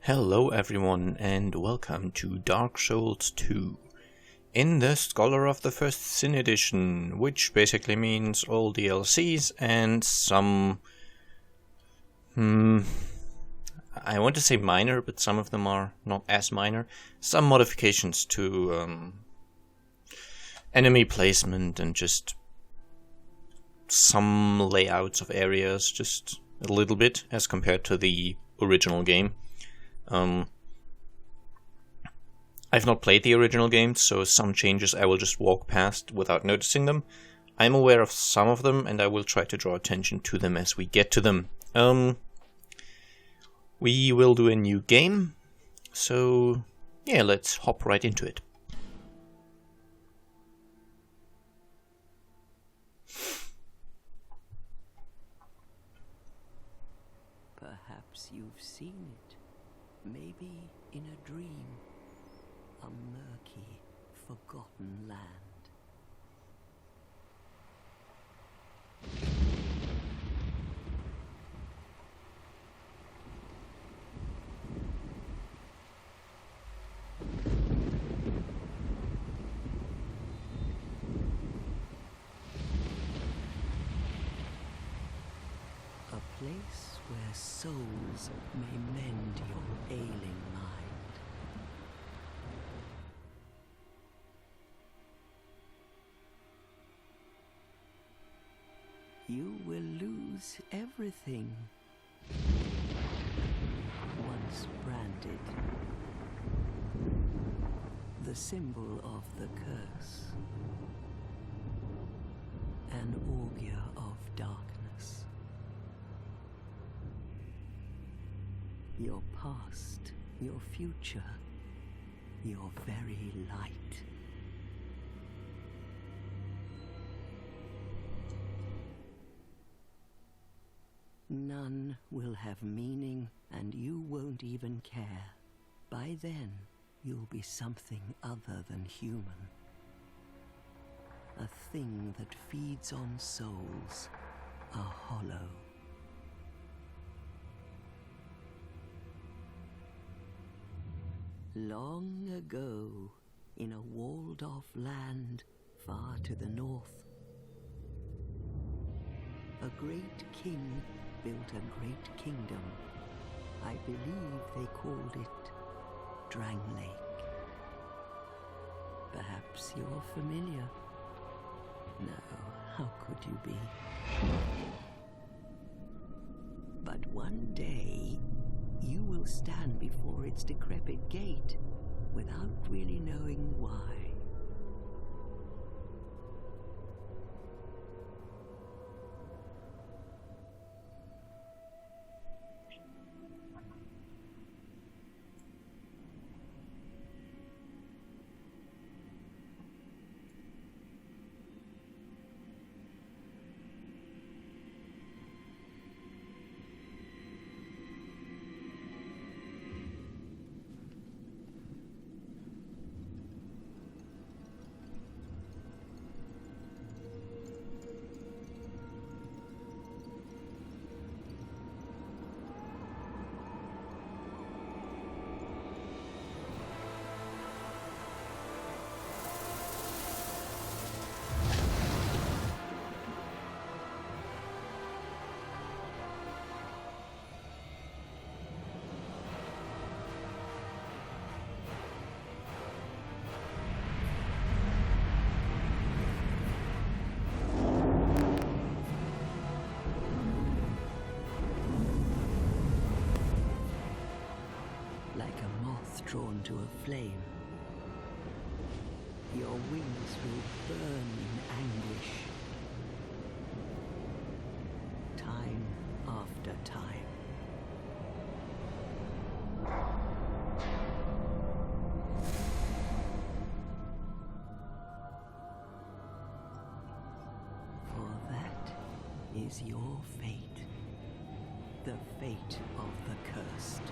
Hello everyone and welcome to Dark Souls 2 in the Scholar of the First Sin edition, which basically means all DLCs and some, I want to say minor, but some of them are not as minor, some modifications to enemy placement and just some layouts of areas, just a little bit as compared to the original game. I've not played the original game, so some changes I will just walk past without noticing them. I'm aware of some of them, and I will try to draw attention to them as we get to them. We will do a new game, so yeah, let's hop right into it. Perhaps you've seen it, maybe in a dream, a murky, forgotten land. A place where souls may mend your ailing mind. You will lose everything once branded, the symbol of the curse, an augur of darkness. Your past, your future, your very light. None will have meaning, and you won't even care. By then, you'll be something other than human. A thing that feeds on souls, a hollow. Long ago, in a walled-off land far to the north, a great king built a great kingdom. I believe they called it Drang Lake. Perhaps you're familiar. No, how could you be? But one day, you will stand before its decrepit gate without really knowing why. Drawn to a flame, your wings will burn in anguish, time after time. For that is your fate, the fate of the cursed.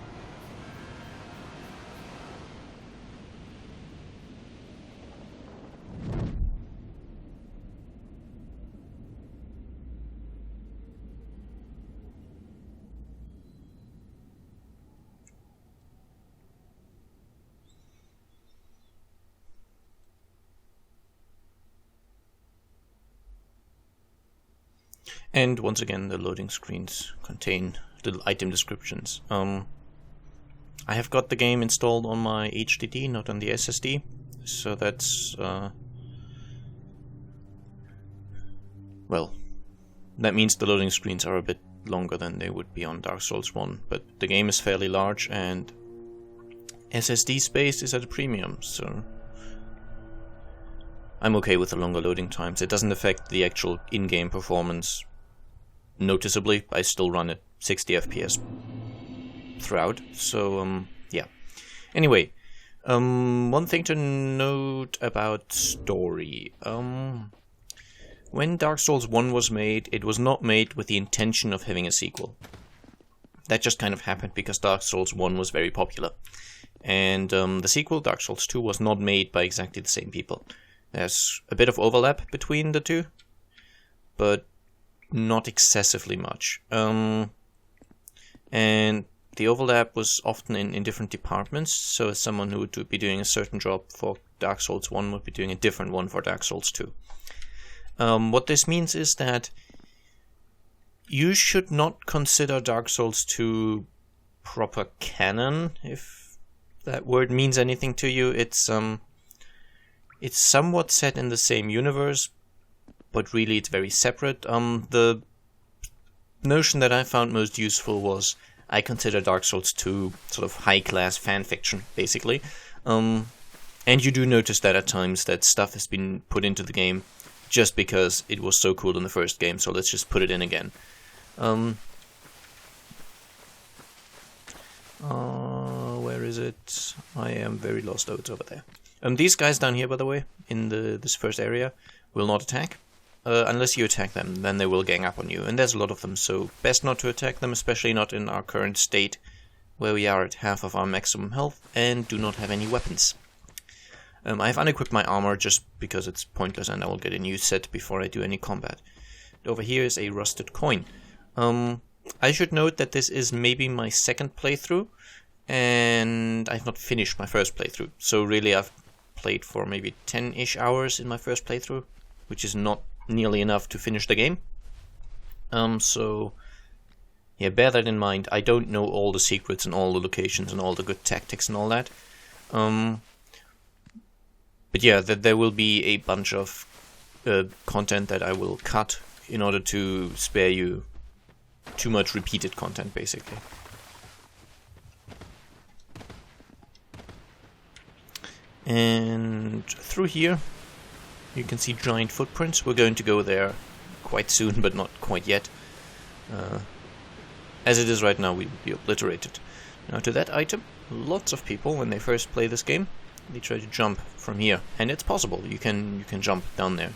And once again, the loading screens contain little item descriptions. I have got the game installed on my HDD, not on the SSD, so that's well, that means the loading screens are a bit longer than they would be on Dark Souls 1, but the game is fairly large and SSD space is at a premium, so I'm okay with the longer loading times. It doesn't affect the actual in-game performance noticeably. I still run at 60 FPS throughout, so yeah. Anyway, one thing to note about story. When Dark Souls 1 was made, it was not made with the intention of having a sequel. That just kind of happened because Dark Souls 1 was very popular. And the sequel, Dark Souls 2, was not made by exactly the same people. There's a bit of overlap between the two, but not excessively much. And the overlap was often in different departments, so someone who would be doing a certain job for Dark Souls 1 would be doing a different one for Dark Souls 2. What this means is that you should not consider Dark Souls 2 proper canon, if that word means anything to you. It's somewhat set in the same universe, but really it's very separate. The notion that I found most useful was I consider Dark Souls 2 sort of high-class fanfiction, basically. And you do notice that at times that stuff has been put into the game just because it was so cool in the first game, so let's just put it in again. Where is it? I am very lost. Oh, it's over there. These guys down here, by the way, in this first area, will not attack. Unless you attack them, then they will gang up on you. And there's a lot of them, so best not to attack them, especially not in our current state, where we are at half of our maximum health and do not have any weapons. I've unequipped my armor just because it's pointless and I will get a new set before I do any combat. Over here is a rusted coin. I should note that this is maybe my second playthrough, and I've not finished my first playthrough. So really I've played for maybe 10-ish hours in my first playthrough, which is not nearly enough to finish the game. So yeah, bear that in mind. I don't know all the secrets and all the locations and all the good tactics and all that. But yeah, there will be a bunch of content that I will cut in order to spare you too much repeated content, basically. And through here, you can see giant footprints. We're going to go there quite soon, but not quite yet. As it is right now, we will be obliterated. Now to that item, lots of people, when they first play this game, they try to jump from here. And it's possible, you can jump down there.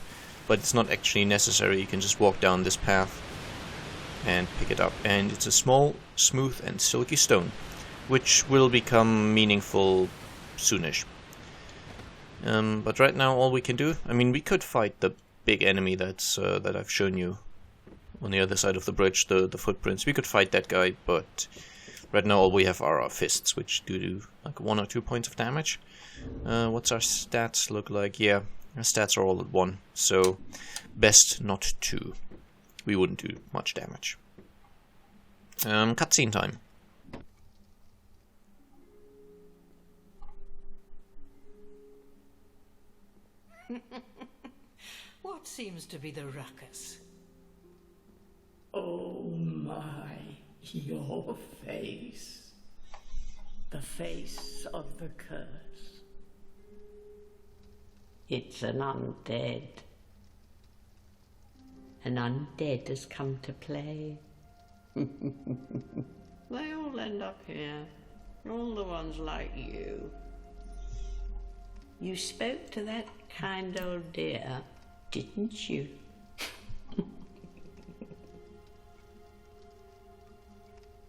But it's not actually necessary, you can just walk down this path and pick it up. And it's a small, smooth and silky stone, which will become meaningful soonish. But right now all we can do, I mean, we could fight the big enemy that I've shown you on the other side of the bridge, the footprints. We could fight that guy, but right now all we have are our fists, which do like 1 or 2 points of damage. What's our stats look like? Yeah, our stats are all at 1, so best not to. We wouldn't do much damage. Cutscene time. What seems to be the ruckus? Oh my, your face. The face of the curse. It's an undead. An undead has come to play. They all end up here. All the ones like you. You spoke to that kind old dear, didn't you?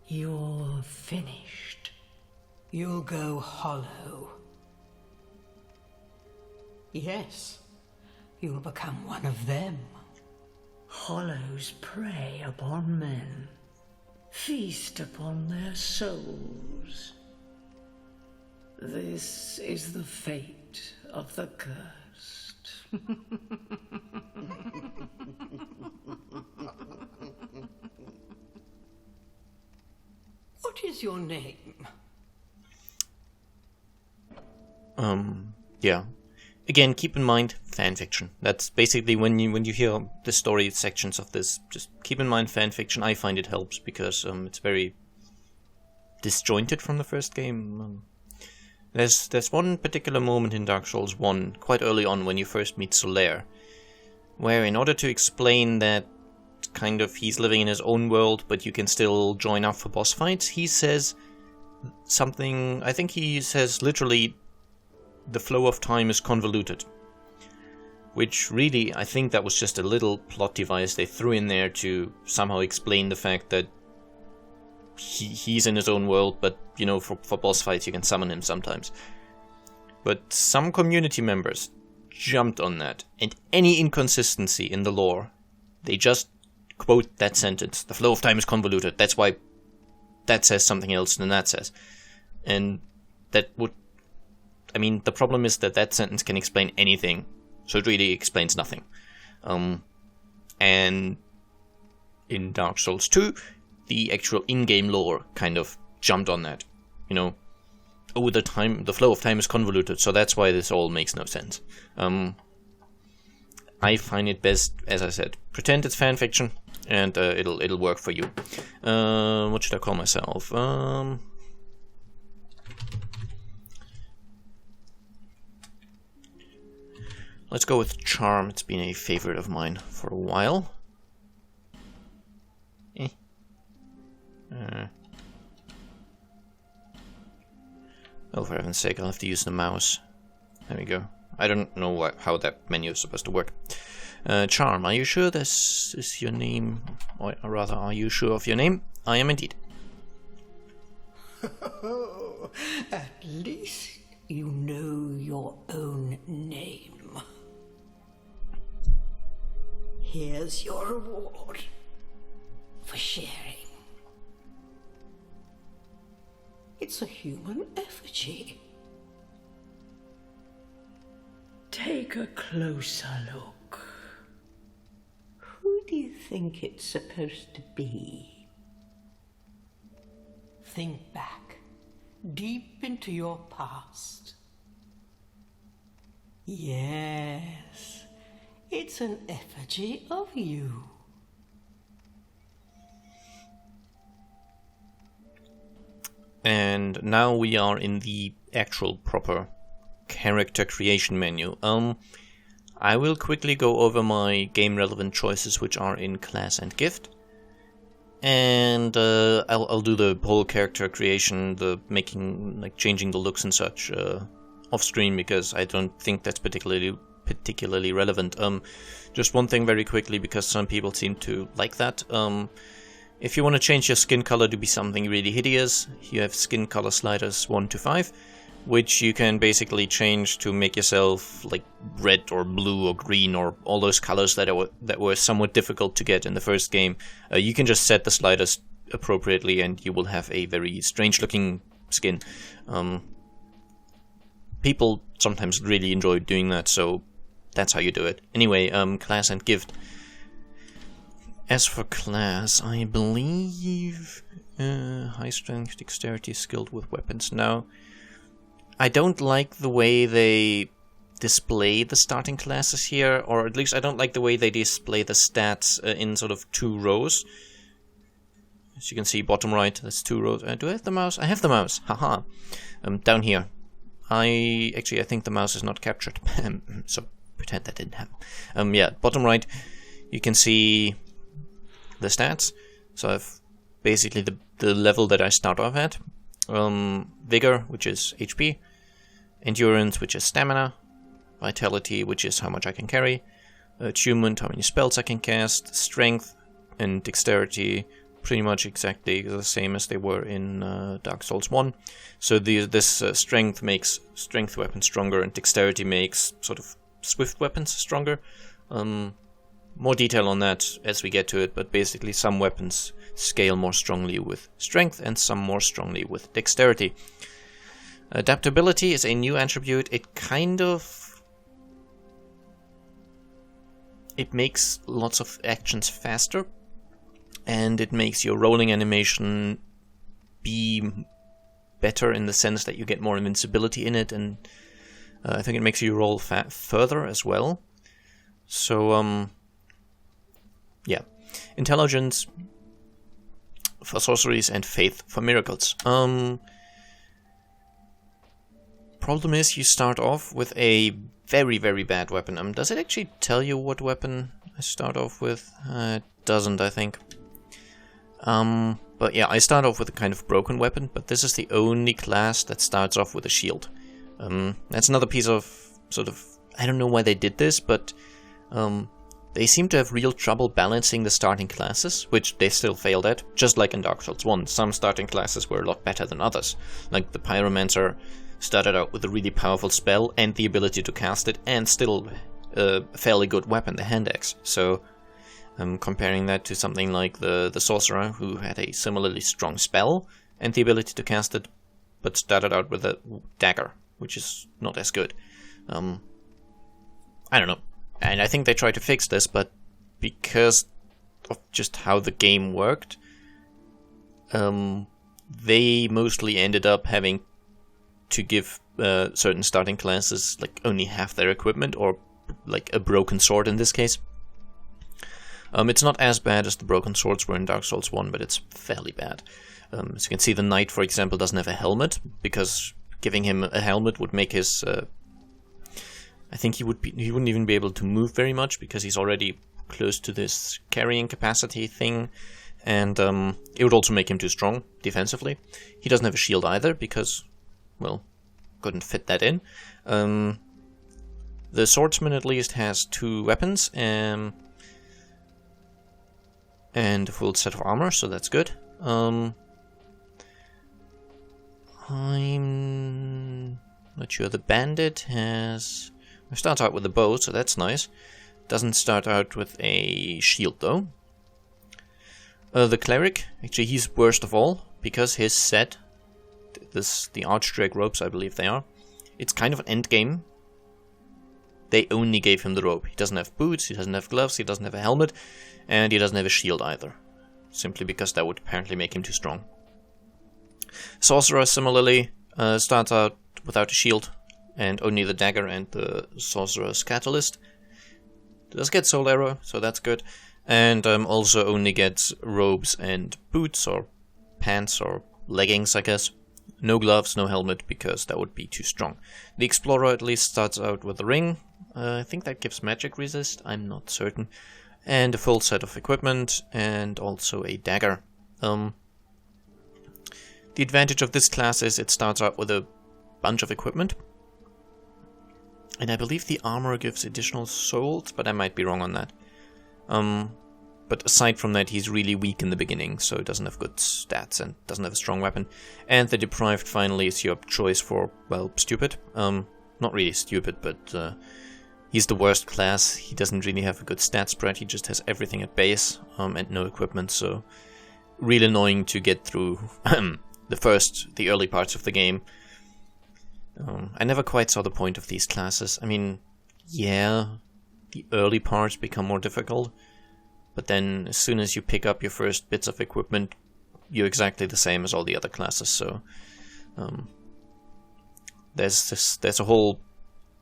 You're finished. You'll go hollow. Yes, you'll become one of them. Hollows prey upon men, feast upon their souls. This is the fate of the cursed. What is your name? Yeah. Again, keep in mind fanfiction. That's basically when you hear the story sections of this, just keep in mind fanfiction. I find it helps because it's very disjointed from the first game. There's one particular moment in Dark Souls 1, quite early on when you first meet Solaire, where in order to explain that kind of he's living in his own world, but you can still join up for boss fights, he says something, I think he says literally, the flow of time is convoluted. Which really, I think that was just a little plot device they threw in there to somehow explain the fact that he's in his own world, but, you know, for boss fights you can summon him sometimes. But some community members jumped on that, and any inconsistency in the lore, they just quote that sentence. The flow of time is convoluted, that's why that says something else than that says. And that would... I mean, the problem is that that sentence can explain anything, so it really explains nothing. And in Dark Souls 2, the actual in-game lore kind of jumped on that. You know, oh, the flow of time is convoluted, so that's why this all makes no sense. I find it best, as I said, pretend it's fanfiction, and it'll work for you. What should I call myself? Let's go with Charm. It's been a favorite of mine for a while. Oh, for heaven's sake, I'll have to use the mouse. There we go. I don't know how that menu is supposed to work. Charm, are you sure this is your name? Or rather, are you sure of your name? I am indeed. At least you know your own name. Here's your reward for sharing. It's a human effigy. Take a closer look. Who do you think it's supposed to be? Think back, deep into your past. Yes, it's an effigy of you. And now we are in the actual proper character creation menu. I will quickly go over my game relevant choices, which are in class and gift. And I'll do the whole character creation, the making, like changing the looks and such off screen, because I don't think that's particularly relevant. Just one thing very quickly, because some people seem to like that. If you want to change your skin color to be something really hideous, you have skin color sliders 1 to 5, which you can basically change to make yourself like red or blue or green or all those colors that were somewhat difficult to get in the first game. You can just set the sliders appropriately and you will have a very strange looking skin. People sometimes really enjoy doing that, so that's how you do it. Anyway, class and gift. As for class, I believe high strength, dexterity, skilled with weapons. Now, I don't like the way they display the starting classes here, or at least I don't like the way they display the stats in sort of 2 rows. As you can see, bottom right, that's 2 rows. Do I have the mouse? I have the mouse. Haha. Down here. I think the mouse is not captured, so pretend that didn't happen. Yeah, bottom right, you can see the stats. So I've basically the level that I start off at. Vigor, which is HP, Endurance, which is stamina, Vitality, which is how much I can carry, Attunement, how many spells I can cast, Strength, and Dexterity, pretty much exactly the same as they were in Dark Souls 1. So this Strength makes strength weapons stronger, and Dexterity makes sort of swift weapons stronger. More detail on that as we get to it, but basically some weapons scale more strongly with strength and some more strongly with dexterity. Adaptability is a new attribute. It makes lots of actions faster, and it makes your rolling animation be better in the sense that you get more invincibility in it, and I think it makes you roll further as well. So, yeah. Intelligence for sorceries and faith for miracles. Problem is, you start off with a very, very bad weapon. Does it actually tell you what weapon I start off with? It doesn't, I think. But yeah, I start off with a kind of broken weapon, but this is the only class that starts off with a shield. That's another piece of sort of... I don't know why they did this, but they seem to have real trouble balancing the starting classes, which they still failed at, just like in Dark Souls 1. Some starting classes were a lot better than others. Like the Pyromancer started out with a really powerful spell and the ability to cast it, and still a fairly good weapon, the hand axe. So comparing that to something like the Sorcerer, who had a similarly strong spell and the ability to cast it, but started out with a dagger, which is not as good. I don't know. And I think they tried to fix this, but because of just how the game worked, they mostly ended up having to give certain starting classes like only half their equipment, or like a broken sword in this case. It's not as bad as the broken swords were in Dark Souls 1, but it's fairly bad. As you can see, the knight, for example, doesn't have a helmet, because giving him a helmet would make his... I think he wouldn't even be able to move very much, because he's already close to this carrying capacity thing, and it would also make him too strong defensively. He doesn't have a shield either, because, well, couldn't fit that in. The swordsman at least has 2 weapons, and a full set of armor, so that's good. I'm not sure. The bandit has... It starts out with a bow, so that's nice. Doesn't start out with a shield, though. The cleric, actually, he's worst of all, because his set, the Archdrake ropes, I believe they are, it's kind of an end game. They only gave him the rope. He doesn't have boots, he doesn't have gloves, he doesn't have a helmet, and he doesn't have a shield either. Simply because that would apparently make him too strong. Sorcerer, similarly, starts out without a shield, and only the dagger and the Sorcerer's Catalyst. Does get Soul Arrow, so that's good. And also only gets robes and boots, or pants, or leggings, I guess. No gloves, no helmet, because that would be too strong. The Explorer at least starts out with a ring. I think that gives magic resist, I'm not certain. And a full set of equipment, and also a dagger. The advantage of this class is it starts out with a bunch of equipment. And I believe the armor gives additional souls, but I might be wrong on that. But aside from that, he's really weak in the beginning, so he doesn't have good stats and doesn't have a strong weapon. And the Deprived finally is your choice for, well, stupid. Not really stupid, but he's the worst class. He doesn't really have a good stat spread, he just has everything at base and no equipment, so really annoying to get through the early parts of the game. I never quite saw the point of these classes. I mean, yeah, the early parts become more difficult, but then as soon as you pick up your first bits of equipment, you're exactly the same as all the other classes, so there's a whole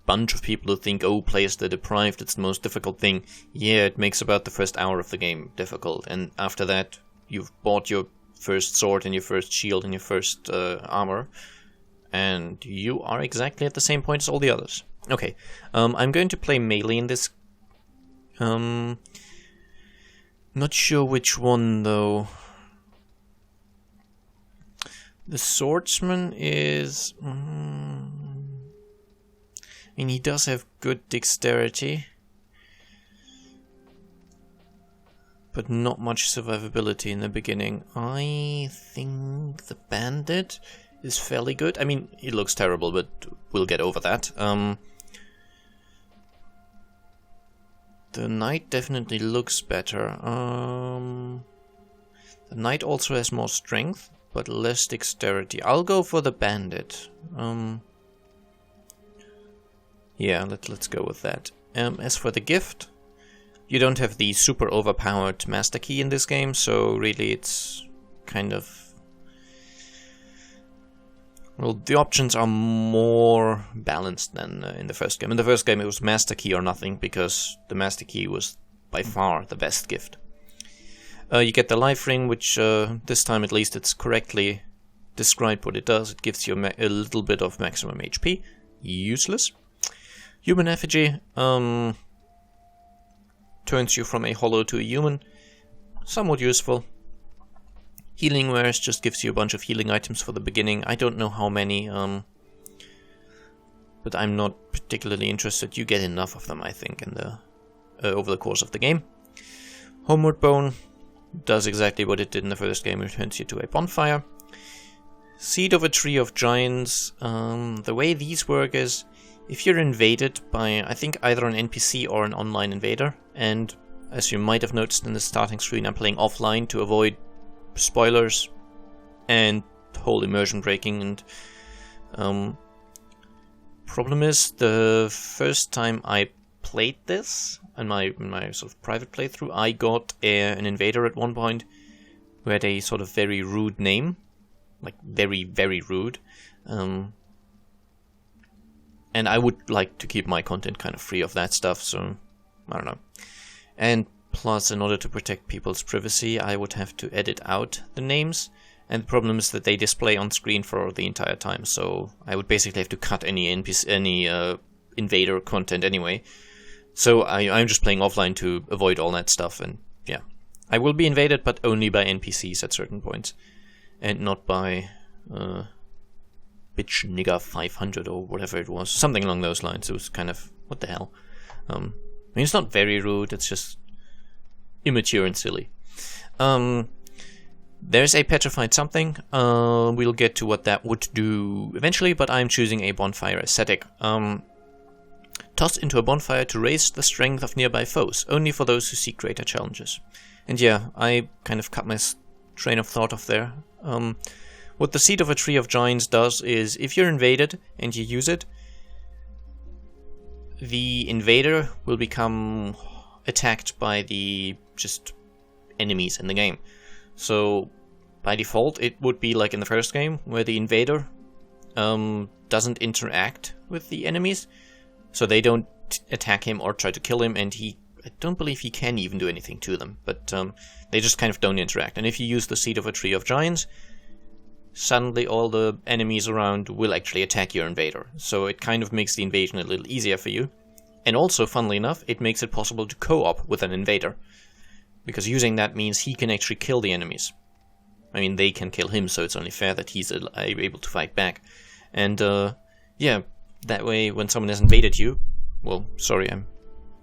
bunch of people who think, oh, play as the Deprived, it's the most difficult thing. Yeah, it makes about the first hour of the game difficult, and after that, you've bought your first sword and your first shield and your first armor, and you are exactly at the same point as all the others. Okay, I'm going to play melee in this. Not sure which one, though. The swordsman is... I mean, he does have good dexterity, but not much survivability in the beginning. I think the bandit is fairly good. I mean, it looks terrible, but we'll get over that. The knight definitely looks better. The knight also has more strength, but less dexterity. I'll go for the bandit. Yeah, let's go with that. As for the gift, you don't have the super overpowered master key in this game, so really it's kind of... Well, the options are more balanced than in the first game. In the first game it was Master Key or nothing, because the Master Key was by far the best gift. You get the Life Ring, which this time at least it's correctly described what it does. It gives you a little bit of maximum HP. Useless. Human Effigy turns you from a hollow to a human. Somewhat useful. Healing Wares just gives you a bunch of healing items for the beginning. I don't know how many, but I'm not particularly interested. You get enough of them, I think, in the over the course of the game. Homeward Bone does exactly what it did in the first game. It returns you to a bonfire. Seed of a Tree of Giants. The way these work is, if you're invaded by, I think, either an NPC or an online invader, and as you might have noticed in the starting screen, I'm playing offline to avoid spoilers and whole immersion breaking, and problem is, the first time I played this in my sort of private playthrough, I got an invader at one point who had a sort of very rude name, like very, very rude, and I would like to keep my content kind of free of that stuff, so I don't know. And plus, in order to protect people's privacy, I would have to edit out the names. And the problem is that they display on screen for the entire time. So I would basically have to cut any invader content anyway. So I'm just playing offline to avoid all that stuff. And yeah, I will be invaded, but only by NPCs at certain points, and not by bitch nigger 500 or whatever it was. Something along those lines. It was kind of, what the hell. I mean, it's not very rude. It's just immature and silly. There's a petrified something. We'll get to what that would do eventually, but I'm choosing a bonfire ascetic. Toss into a bonfire to raise the strength of nearby foes, only for those who seek greater challenges. And yeah, I kind of cut my train of thought off there. What the Seed of a Tree of Giants does is, if you're invaded and you use it, the invader will become attacked by the just enemies in the game. So by default it would be like in the first game, where the invader doesn't interact with the enemies, so they don't attack him or try to kill him, and I don't believe he can even do anything to them, but they just kind of don't interact. And if you use the Seed of a Tree of Giants, suddenly all the enemies around will actually attack your invader, so it kind of makes the invasion a little easier for you. And also, funnily enough, it makes it possible to co-op with an invader, because using that means he can actually kill the enemies. I mean, they can kill him, so it's only fair that he's able to fight back. And yeah, that way when someone has invaded you, well, sorry, I'm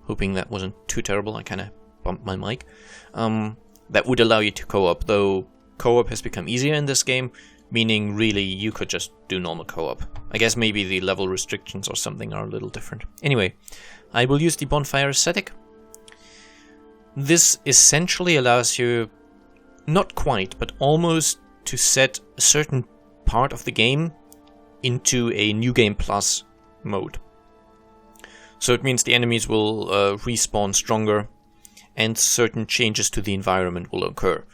hoping that wasn't too terrible, I kind of bumped my mic, that would allow you to co-op, though co-op has become easier in this game, meaning really you could just do normal co-op. I guess maybe the level restrictions or something are a little different. Anyway, I will use the Bonfire Ascetic. This essentially allows you, not quite, but almost, to set a certain part of the game into a New Game Plus mode. So it means the enemies will respawn stronger, and certain changes to the environment will occur.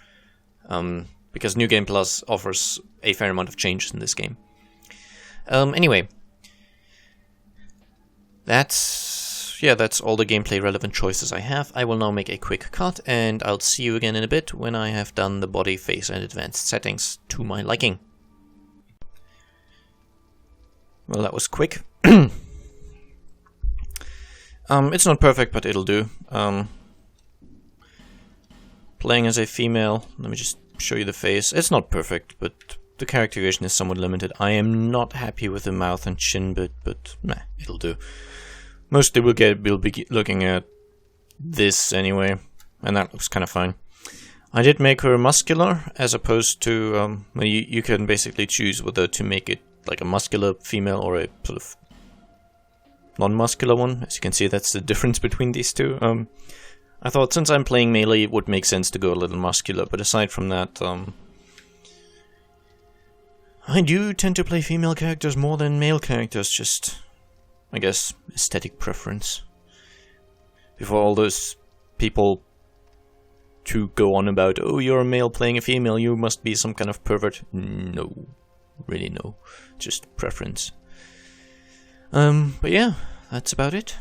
Because New Game Plus offers a fair amount of changes in this game. Anyway, that's all the gameplay relevant choices I have. I will now make a quick cut, and I'll see you again in a bit when I have done the body, face, and advanced settings to my liking. Well, that was quick. It's not perfect, but it'll do. Playing as a female, let me just show you the face. It's not perfect, but the characterization is somewhat limited. I am not happy with the mouth and chin bit, but meh, it'll do. Mostly we'll be looking at this anyway, and that looks kind of fine. I did make her muscular, as opposed to, you can basically choose whether to make it like a muscular female or a sort of non-muscular one. As you can see, that's the difference between these two. I thought since I'm playing melee, it would make sense to go a little muscular, but aside from that, I do tend to play female characters more than male characters, just, I guess, aesthetic preference. Before all those people to go on about, oh, you're a male playing a female, you must be some kind of pervert. No. really know, just preference. But yeah, that's about it.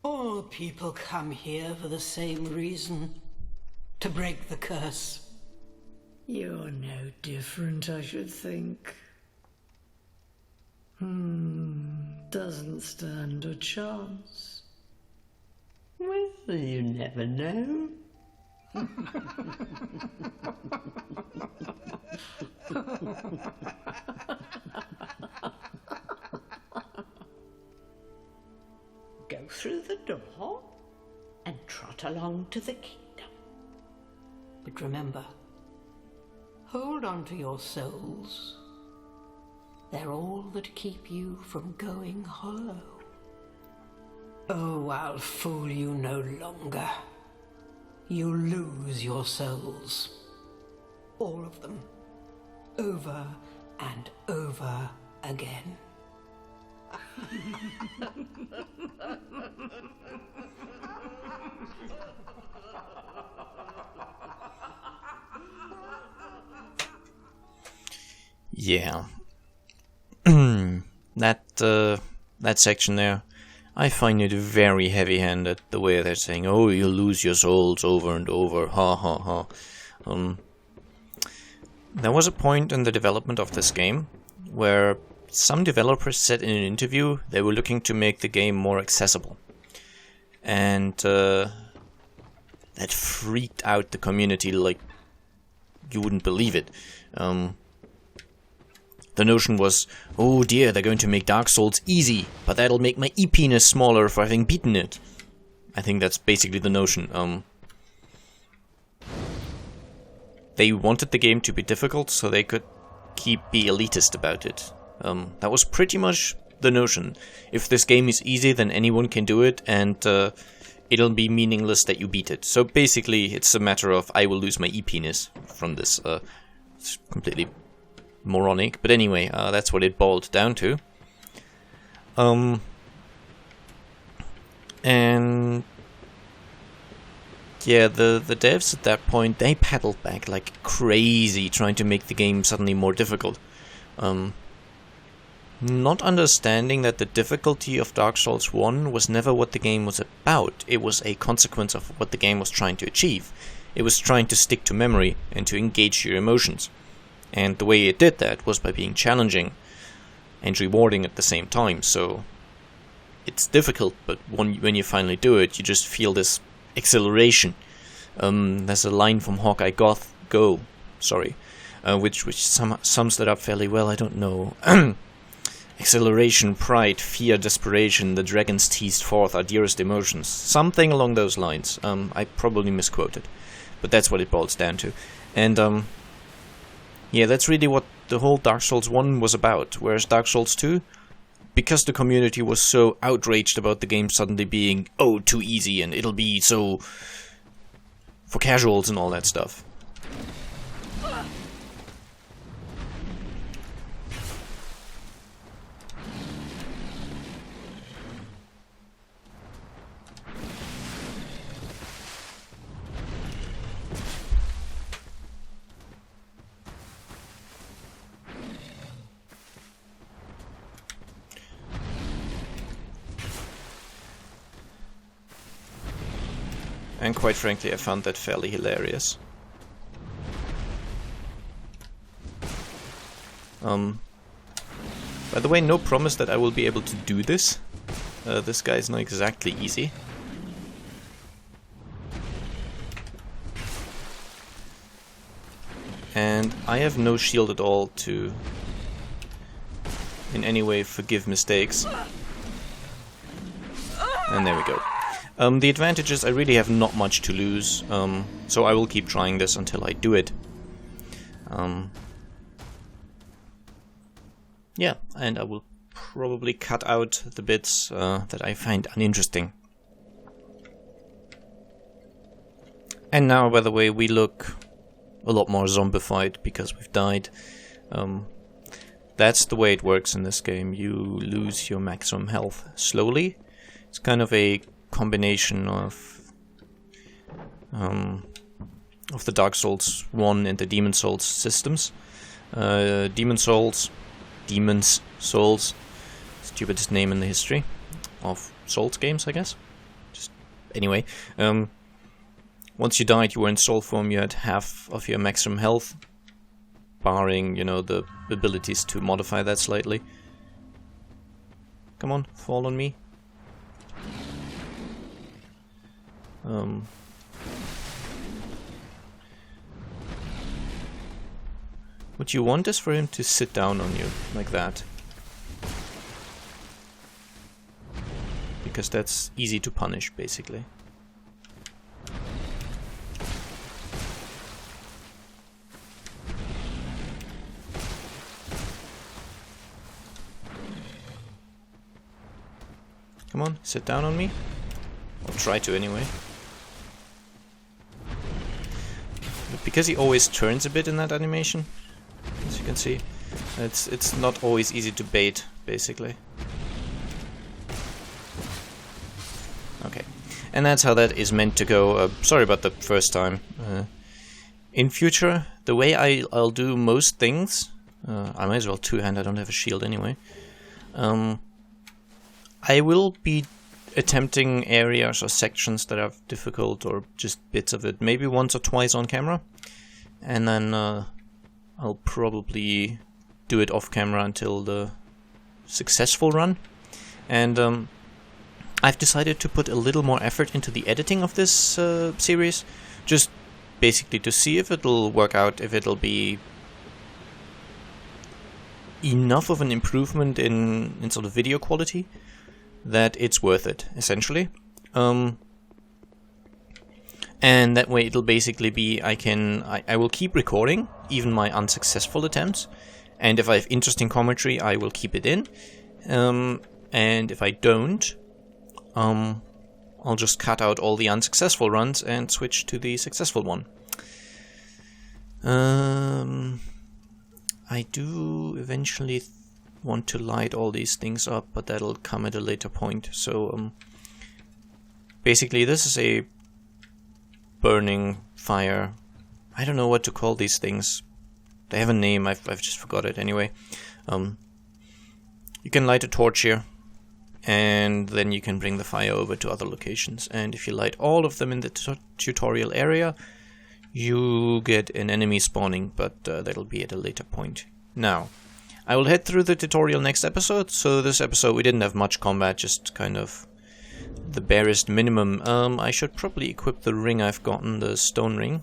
All people come here for the same reason. To break the curse. You're no different, I should think. Doesn't stand a chance. Well, you never know. Go through the door and trot along to the kingdom. But remember, hold on to your souls. They're all that keep you from going hollow. Oh, I'll fool you no longer. You'll lose your souls. All of them. Over and over again. Yeah. That section there, I find it very heavy-handed, the way they're saying, oh, you'll lose your souls over and over, ha ha ha. There was a point in the development of this game where some developers said in an interview they were looking to make the game more accessible. And that freaked out the community like you wouldn't believe it. The notion was, oh dear, they're going to make Dark Souls easy, but that'll make my e-penis smaller for having beaten it. I think that's basically the notion. They wanted the game to be difficult so they could be elitist about it. That was pretty much the notion. If this game is easy, then anyone can do it, and it'll be meaningless that you beat it. So basically, it's a matter of I will lose my e-penis from this. It's completely moronic, but anyway, that's what it boiled down to. And yeah, the devs at that point, they paddled back like crazy, trying to make the game suddenly more difficult. Not understanding that the difficulty of Dark Souls 1 was never what the game was about. It was a consequence of what the game was trying to achieve. It was trying to stick to memory and to engage your emotions. And the way it did that was by being challenging and rewarding at the same time. So it's difficult, but when you finally do it, you just feel this exhilaration. There's a line from Hawkeye Go, which sums that up fairly well. I don't know. Exhilaration, pride, fear, desperation, the dragons teased forth our dearest emotions. Something along those lines. I probably misquoted, but that's what it boils down to. And yeah, that's really what the whole Dark Souls 1 was about. Whereas Dark Souls 2, because the community was so outraged about the game suddenly being, oh, too easy, and it'll be so for casuals and all that stuff. And quite frankly, I found that fairly hilarious. By the way, no promise that I will be able to do this. This guy is not exactly easy. And I have no shield at all to in any way forgive mistakes. And there we go. The advantage is I really have not much to lose, so I will keep trying this until I do it. Yeah, and I will probably cut out the bits that I find uninteresting. And now, by the way, we look a lot more zombified because we've died. That's the way it works in this game. You lose your maximum health slowly. It's kind of a combination of of the Dark Souls 1 and the Demon Souls systems. Demon's Souls, stupidest name in the history of Souls games, I guess. Just anyway, once you died, you were in soul form. You had half of your maximum health, barring, you know, the abilities to modify that slightly. Come on, fall on me. What you want is for him to sit down on you, like that. Because that's easy to punish, basically. Come on, sit down on me. I'll try to anyway. But because he always turns a bit in that animation, as you can see, it's not always easy to bait, basically. Okay, and that's how that is meant to go. Sorry about the first time. In future, the way I'll do most things, I might as well two-hand, I don't have a shield anyway. I will be attempting areas or sections that are difficult, or just bits of it, maybe once or twice on camera, and then I'll probably do it off camera until the successful run. And I've decided to put a little more effort into the editing of this series, just basically to see if it'll work out, if it'll be enough of an improvement in sort of video quality that it's worth it, essentially. And that way it'll basically be, I will keep recording even my unsuccessful attempts, and if I have interesting commentary I will keep it in, and if I don't, I'll just cut out all the unsuccessful runs and switch to the successful one. I do eventually want to light all these things up, but that'll come at a later point. So basically this is a burning fire. I don't know what to call these things. They have a name, I've just forgot it anyway. You can light a torch here, and then you can bring the fire over to other locations. And if you light all of them in the tutorial area, you get an enemy spawning, but that'll be at a later point. Now, I will head through the tutorial next episode. So this episode we didn't have much combat, just kind of the barest minimum. I should probably equip the ring I've gotten, the stone ring.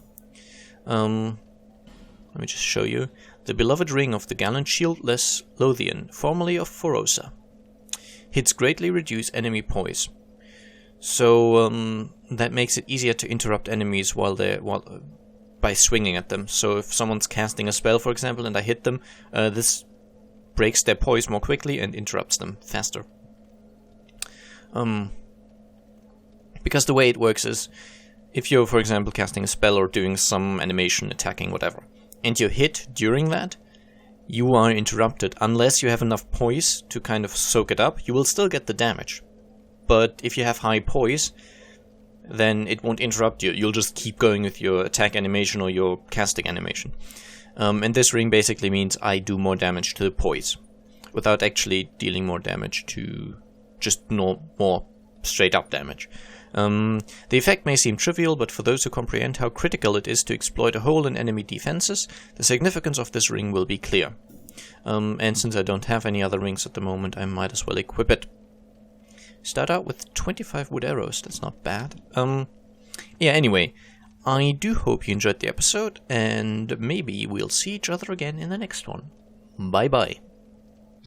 Let me just show you. The beloved ring of the gallant shieldless Lothian, formerly of Forosa. Hits greatly reduce enemy poise. So that makes it easier to interrupt enemies by swinging at them. So if someone's casting a spell, for example, and I hit them, this breaks their poise more quickly and interrupts them faster. Because the way it works is, if you're, for example, casting a spell or doing some animation, attacking, whatever, and you hit during that, you are interrupted. Unless you have enough poise to kind of soak it up, you will still get the damage. But if you have high poise, then it won't interrupt you. You'll just keep going with your attack animation or your casting animation. And this ring basically means I do more damage to the poise, without actually dealing more damage to just more straight up damage. The effect may seem trivial, but for those who comprehend how critical it is to exploit a hole in enemy defenses, the significance of this ring will be clear. And since I don't have any other rings at the moment, I might as well equip it. Start out with 25 wood arrows, that's not bad. Yeah, anyway, I do hope you enjoyed the episode, and maybe we'll see each other again in the next one. Bye bye.